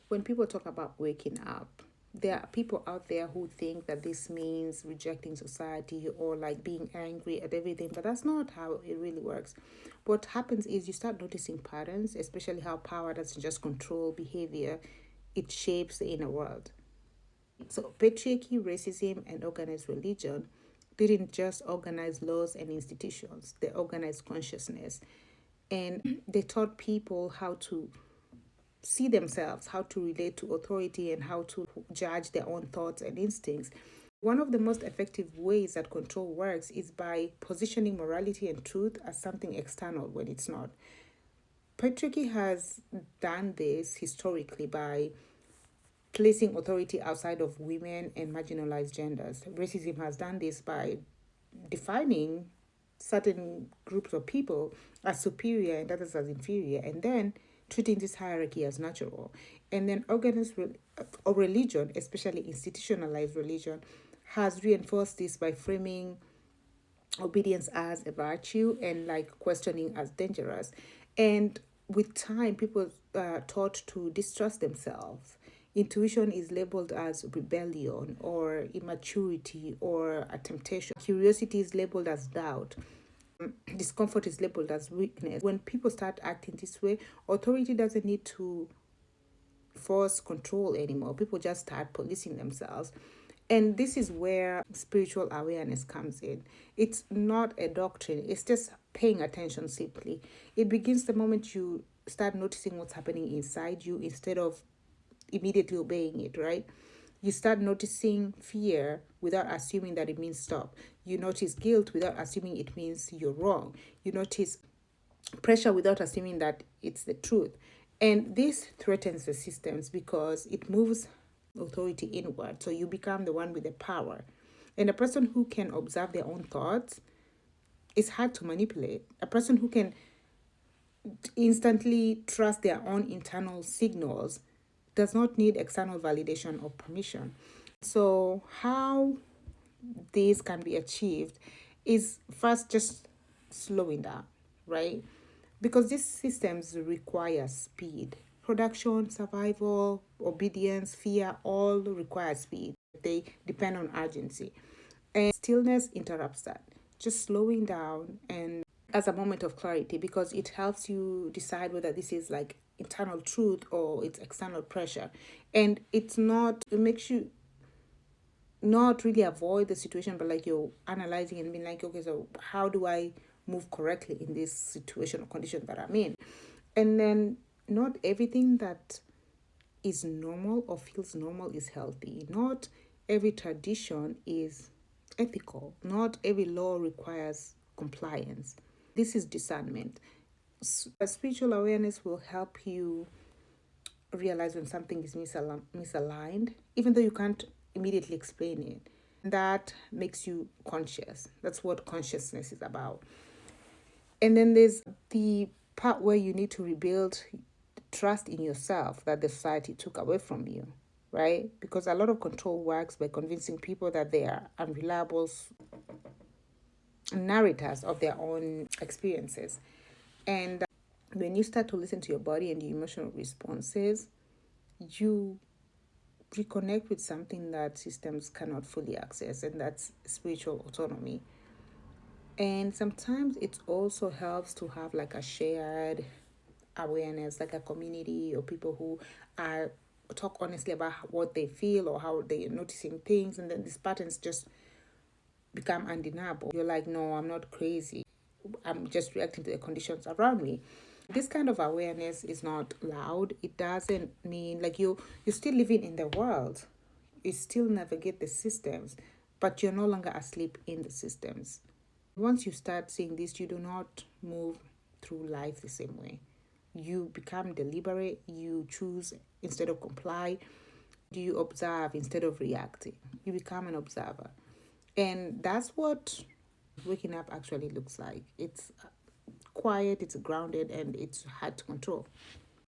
When people talk about waking up, there are people out there who think that this means rejecting society or like being angry at everything, but that's not how it really works. What happens is you start noticing patterns, especially how power doesn't just control behavior, it shapes the inner world. So, patriarchy, racism, and organized religion didn't just organize laws and institutions, they organized consciousness. And they taught people how to see themselves, how to relate to authority, and how to judge their own thoughts and instincts. One of the most effective ways that control works is by positioning morality and truth as something external when it's not. Patriarchy has done this historically by placing authority outside of women and marginalized genders. Racism has done this by defining certain groups of people as superior and others as inferior, and then treating this hierarchy as natural. And then or religion, especially institutionalized religion, has reinforced this by framing obedience as a virtue and like questioning as dangerous. And with time, people are taught to distrust themselves. Intuition is labeled as rebellion or immaturity or a temptation. Curiosity is labeled as doubt. Discomfort is labeled as weakness. When people start acting this way, authority doesn't need to force control anymore. People just start policing themselves. And this is where spiritual awareness comes in. It's not a doctrine, it's just paying attention simply. It begins the moment you start noticing what's happening inside you instead of immediately obeying it, right? You start noticing fear without assuming that it means stop. You notice guilt without assuming it means you're wrong. You notice pressure without assuming that it's the truth. And this threatens the systems because it moves authority inward. So you become the one with the power. And a person who can observe their own thoughts is hard to manipulate. A person who can instantly trust their own internal signals does not need external validation or permission. So, how this can be achieved is first just slowing down, right? Because these systems require speed. Production, survival, obedience, fear all require speed. They depend on urgency. And stillness interrupts that. Just slowing down and as a moment of clarity because it helps you decide whether this is like internal truth or it's external pressure. And it makes you not really avoid the situation, but like you're analyzing and being like, okay, so how do I move correctly in this situation or condition that I'm in? And then not everything that is normal or feels normal is healthy. Not every tradition is ethical. Not every law requires compliance. This is discernment. Spiritual awareness will help you realize when something is misaligned, even though you can't immediately explain it. That makes you conscious. That's what consciousness is about. And then there's the part where you need to rebuild trust in yourself that the society took away from you, right? Because a lot of control works by convincing people that they are unreliable narrators of their own experiences. And when you start to listen to your body and your emotional responses, you reconnect with something that systems cannot fully access, and that's spiritual autonomy. And sometimes it also helps to have like a shared awareness, like a community or people who are talk honestly about what they feel or how they're noticing things, and then these patterns just become undeniable. You're like, no, I'm not crazy. I'm just reacting to the conditions around me. This kind of awareness is not loud. It doesn't mean like you're still living in the world. You still navigate the systems, but you're no longer asleep in the systems. Once you start seeing this, you do not move through life the same way. You become deliberate, you choose instead of comply, you observe instead of reacting. You become an observer. And that's what waking up actually looks like. It's quiet, it's grounded, and it's hard to control.